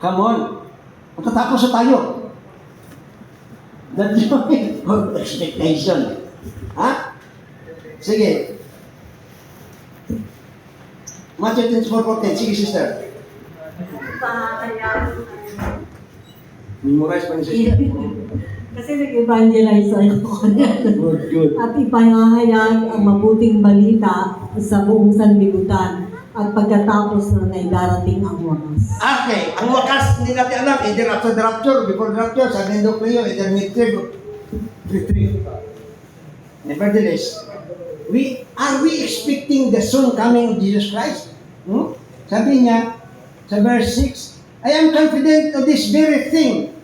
Come on. Matatapos na tayo. That's your expectation. Ha? Sige. Matthew 24:14. Sige, sister. Memorize pa niya sister. Kasi nag-evangelize ako niya. Good. At ipahahayag ang mabuting balita sa buong sanlibutan at pagkatapos na naidarating ang wakas. Okay, ang wakas hindi natin alam, either after the rapture, before the rapture, sa nendo kayo, either mid-trib, pre-trib. Nevertheless, are we expecting the soon coming of Jesus Christ? Sabi niya, sa verse 6, I am confident of this very thing,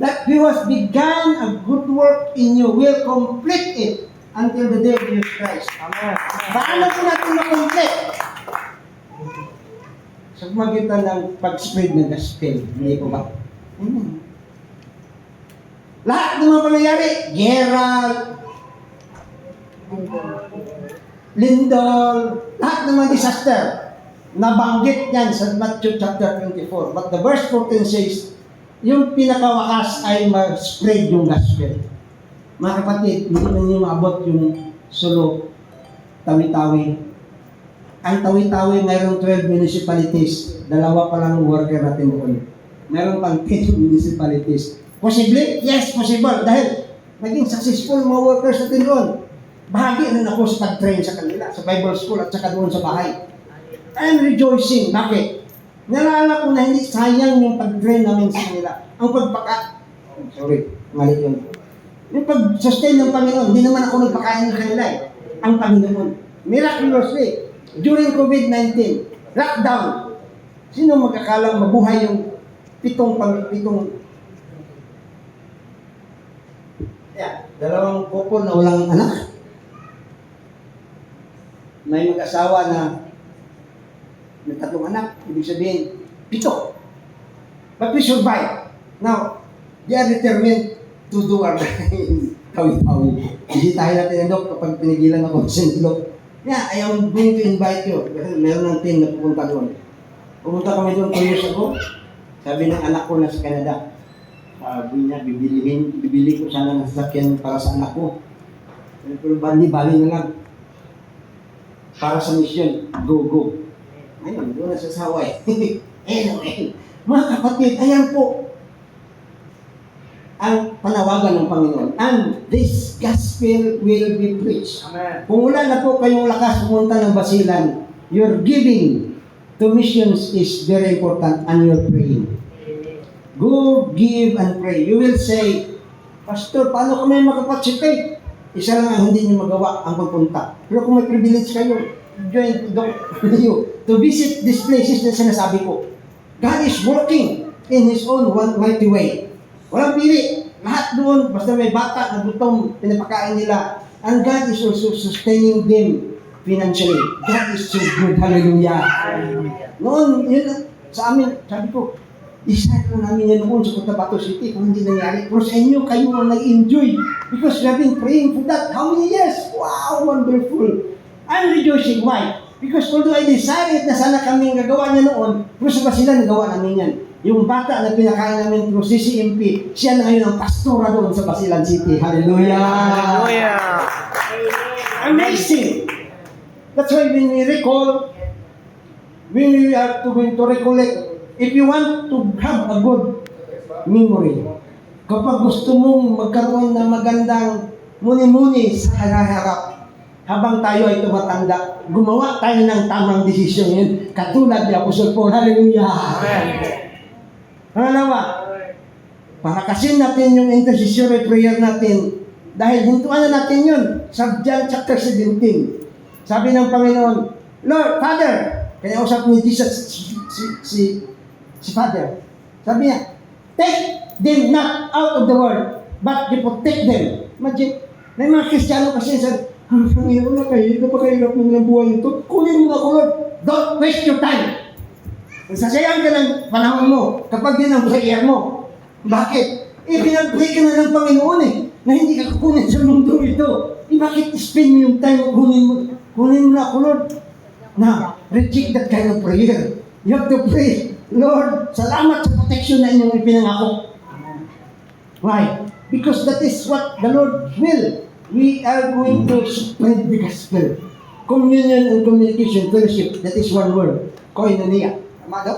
that He has begun a good work in you, will complete it until the day of Jesus Christ. Amen. Paano po natin ma-complete? Sa magitan ng pag-spread ng gospel, hindi po ba? Lahat ng mga pangyayari, Gerald, Lindol, lahat ng mga disaster, nabanggit yan sa Matthew chapter 24. But the verse 14 says, yung pinakawakas ay ma-spread yung gospel. Mga kapatid, hindi na niyo maabot yung solo Tawi-Tawi. Ang Tawi-Tawi, mayroong 12 municipalities. 2 pa lang worker natin doon. Mayroong pang 10 municipalities. Posible? Yes, possible. Dahil naging successful mga workers natin doon. Bahagi na ako sa pag-train sa kanila, sa Bible school at saka doon sa bahay. I'm rejoicing. Bakit? Nalala ko na hindi sayang yung pag-train namin sa kanila. Ang mali yun. Yung pag-sustain ng Panginoon, hindi naman ako nagpakain ng kanila eh. Ang Panginoon. Miraculously, during COVID-19, lockdown, sino magkakalang mabuhay yung pitong dalawang couple na walang anak? May mag-asawa na may 3 anak, ibig sabihin, 7. But we survive. Now, they are determined to do our Tawi-Tawi. Hindi tayo natin endok kapag pinigilan ako sa endok. Yeah, I am going to invite you. Kasi meron ng team na pupunta doon. Pumunta kami doon 2 years ago. Sabi ng anak ko na sa Canada, sabi niya, bibili ko sana ng sasakyan para sa anak ko. Pero bali na lang. Para sa mission, go. Ayun, doon na sa saway. Anyway, mga kapatid, ayan po ang panawagan ng Panginoon. And this gospel will be preached. Amen. Kung wala na po kayong lakas pumunta ng basilan, your giving to missions is very important and your praying. Go, give, and pray. You will say, Pastor, paano kami makaparticipate? Isa lang ang hindi niyo magawa ang pagpunta. Pero kung may privilege kayo, join you to visit these places na sinasabi ko. God is working in His own mighty way. Walang pili. Lahat doon, basta may bata na gutom, pinapakain nila. And God is also sustaining them financially. God is so good. Hallelujah. Noon, yun, sa amin, sabi ko, isa lang namin yan noon sa Cotabato City kung hindi nangyari. Pero sa inyo, kayo ang nag-enjoy because we have been praying for that. How many years? Wow, wonderful. I'm rejoicing. Why? Because although I decided na sana kaming gagawa niya noon, pero sa basilan, nagawa namin yan. Yung bata na pinakain namin through CCMP, siya na ngayon ang pastora doon sa Basilan City. Hallelujah! Hallelujah! Amazing! That's why when we recall, when we are going to recollect, if you want to have a good memory, kapag gusto mong magkaroon ng magandang muni-muni sa harap, habang tayo ay tumatanda, gumawa tayo ng tamang desisyon yun, katulad ni Apostol Paul. Hallelujah! Amen. Pangalawa, palakasin natin yung intercessory prayer natin dahil hintuan na natin yun sa John chapter 17. Sabi ng Panginoon, Lord, Father, kaya usap ni Jesus si Father. Sabi niya, take them not out of the world, but you protect them. Imagine, may mga Kristiyano kasi sabi, Panginoon na kayo, napakahirap ng buhay nito. Kunin mo na ako, Lord. Don't waste your time. Sasayang ka ng panahon mo kapag din ang prayer mo. Bakit? Pinag-pray ka na ng Panginoon na hindi ka kukunin sa mundo ito. Bakit spend mo yung time kunin mo na ako, Lord? Now, reject that kind of prayer. You have to pray, Lord, salamat sa protection na inyong ipinangako. Why? Because that is what the Lord will. We are going to spread the gospel. Communion and communication, fellowship, that is one word. Koinonia. Tama daw?